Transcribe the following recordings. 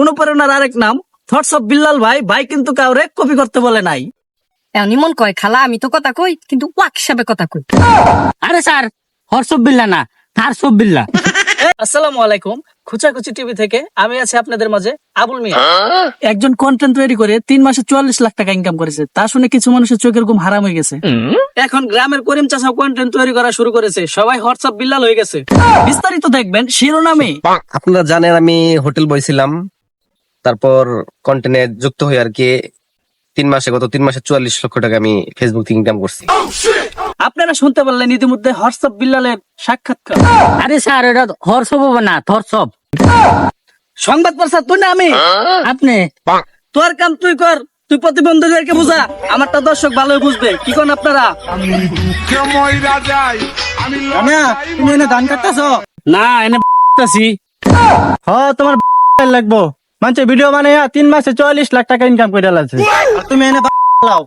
অনুপ্রেরণার আরেক নাম থটস অফ বিল্লাল ভাই। ভাই কিন্তু কাউরে কপি করতে বলে নাই। এমনি মন কয় খালা আমি তো কথা কই কিন্তু ওয়াক হিসাবে কথা কই। আরে স্যার হর্ষব বিল্লা না থারসব বিল্লা। আসসালামু আলাইকুম। খুচাখুচি টিভি থেকে আমি আছি আপনাদের মাঝে আবুল মিয়া। একজন কন্টেন্ট তৈরি করে 3 মাসে 44 লাখ টাকা ইনকাম করেছে। তা শুনে কিছু মানুষের চোখের ঘুম হারাম হয়ে গেছে। এখন গ্রামের করিম চাচা কন্টেন্ট তৈরি করা শুরু করেছে। সবাই হোয়াটসঅ্যাপ বিল্লাল হয়ে গেছে। বিস্তারিত দেখবেন শিরোনামে। আপনারা জানেন আমি হোটেল বয় ছিলাম, তারপর কন্টেন্টে যুক্ত হয়ে আর কি গত 3 মাসে 44 লক্ষ টাকা আমি ফেসবুক থেকে ইনকাম করছি। আপনারা শুনতে পারলেন ইতিমধ্যে হোয়াটসঅ্যাপ বিল্লালের সাক্ষাৎকার। আরে স্যার এটা হর্ষব না থরসব। সংবাদ প্রচার তুই না আমি। আপনি তোর কাম তুই কর, তুই প্রতিবন্ধীদেরকে বুঝা। আমারটা দর্শক ভালোই বুঝবে। কি করেন আপনারা? তুমি এনে ধান কাটতেছ? না এনে আছি। তোমার লাগবো মানুষ ভিডিও বানাইয়া 3 মাসে 44 লাখ টাকা ইনকাম করে লাগছে। তুমি এনে লাও।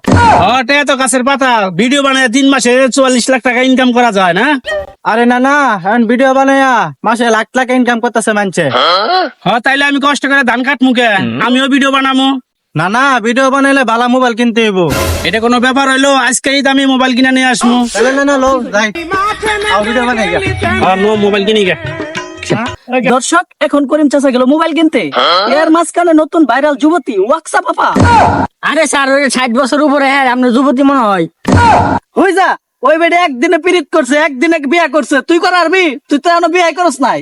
ওটা তো গাছের পাতা, ভিডিও বানায় 3 মাসে 44 লাখ টাকা ইনকাম করা যায় না? আরে না না, এখন ভিডিও বানাইয়া মাসে লাখ লাখ ইনকাম করতেছে মানছে। তাইলে আমি কষ্ট করে ধান কাট মুখে আমিও ভিডিও বানাবো। না না, ভিডিও বানাইলে ভালো মোবাইল কিনতে হইব। এটা কোনো ব্যাপার হইলো? আজকে আমি মোবাইল কিনে নিয়ে আসবো। না না লো যাই ভিডিও বানাই মোবাইল কিনি গে। দর্শক, এখন করিম চাচা গেল মোবাইল কিনতে। এর মাঝখানে নতুন ভাইরাল যুবতী ওয়াকসা পাপা। আরে স্যার ওই 60 বছর উপরে হ্যাঁ আপনার যুবতী মনে হয়। হই যা, ওই বেডে একদিনে পিরিত করছে, একদিনে বিয়া করছে। তুই কর আরবি? তুই তো এখনো বিয়ে করস নাই।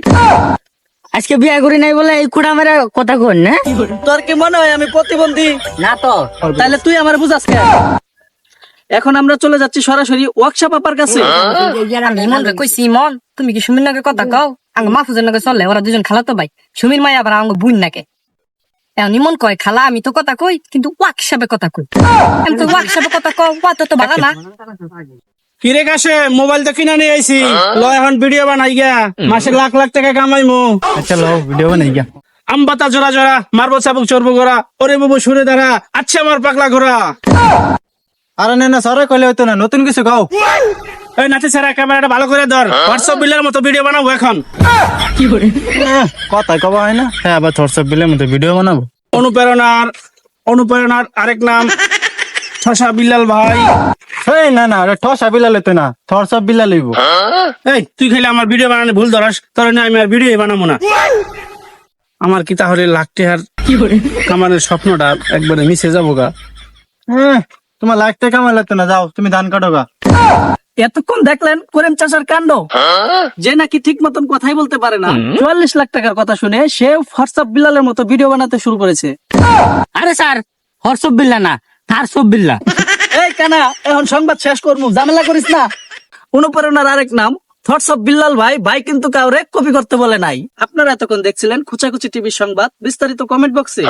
আজকে বিয়ে করি নাই বলে এই কুড়া মেরা কথা কন না? তোর কি মনে হয় আমি প্রতিবন্ধী? না তো তাইলে তুই আমার বুঝাস কেন? এখন আমরা চলে যাচ্ছি সরাসরি ওয়াকসা পাপার কাছে। আমি ইমন রে কইছি ইমন তুমি কি সুমির নাকি কথা কও? আঙ্গ মাহফুজের নাকি চলে, ওরা দুজন খালা তো ভাই। সুমির মাই আবার আঙ্গ বুন নাকে। এখন ইমন কয় খালা আমি তো কথা কই কিন্তু ওয়াক হিসাবে কথা কই। আমি তো ওয়াক হিসাবে কথা কও, ওয়া তো ভালো না। কিরে কাছে মোবাইল তো কিনে নিয়ে আইছি, ল এখন ভিডিও বানাই গা, মাসে লাখ লাখ টাকা কামাইমু। আচ্ছা লো ভিডিও বানাই গা। আমবাতা জোড়া জোড়া মারবো চাবুক চড়বো গোড়া, ওরে বাবু সুরে দাঁড়া, আচ্ছা আমার পাগলা ঘোড়া। আরে না সরে কইলে হইতো না, নতুন কিছু গাও। এই নাতি ছাড়া ক্যামেরাটা ভালো করে ধর, হোয়াটসঅ্যাপ বিলের মতো ভিডিও বানাবো এখন। কথা কবা হয় না? হ্যাঁ, আবার হোয়াটসঅ্যাপ বিলের মতো ভিডিও বানাবো। অনুপ্রেরণার আরেক নাম ঠসা বিল্লাল ভাই। এই না না, ঠসা বিল্লাল হইতো না, হোয়াটসঅ্যাপ বিল্লাল হইব। এই তুই খাইলে আমার ভিডিও বানানো ভুল ধরাস, তোর না আমি আর ভিডিও বানাবো না। আমার কি তাহলে লাখ টাকার কামানোর স্বপ্নটা একবারে মিশে যাবো গা? হ্যাঁ, তোমার লাখ টাকা কামাই লাগতো না, যাও তুমি ধান কাটো গা। এতক্ষণ দেখলেন করিম চাচার কাণ্ড, যে নাকি ঠিক মতন কথাই বলতে পারে না। 44 লাখ টাকার কথা শুনে সে হোয়াটসঅ্যাপ বিল্লালের মতো ভিডিও বানাতে শুরু করেছে। আরে স্যার হর্ষব বিল্লা না থারসব বিল্লা। এই কানা, এখন সংবাদ শেষ করবো, ঝামেলা করিস না। অনুপ্রেরণার আরেক নাম থটস অফ বিল্লাল ভাই। ভাই কিন্তু কাউরে কপি করতে বলে নাই। আপনারা এতক্ষণ দেখছিলেন খুচাখুচি টিভির সংবাদ। বিস্তারিত কমেন্ট বক্সে।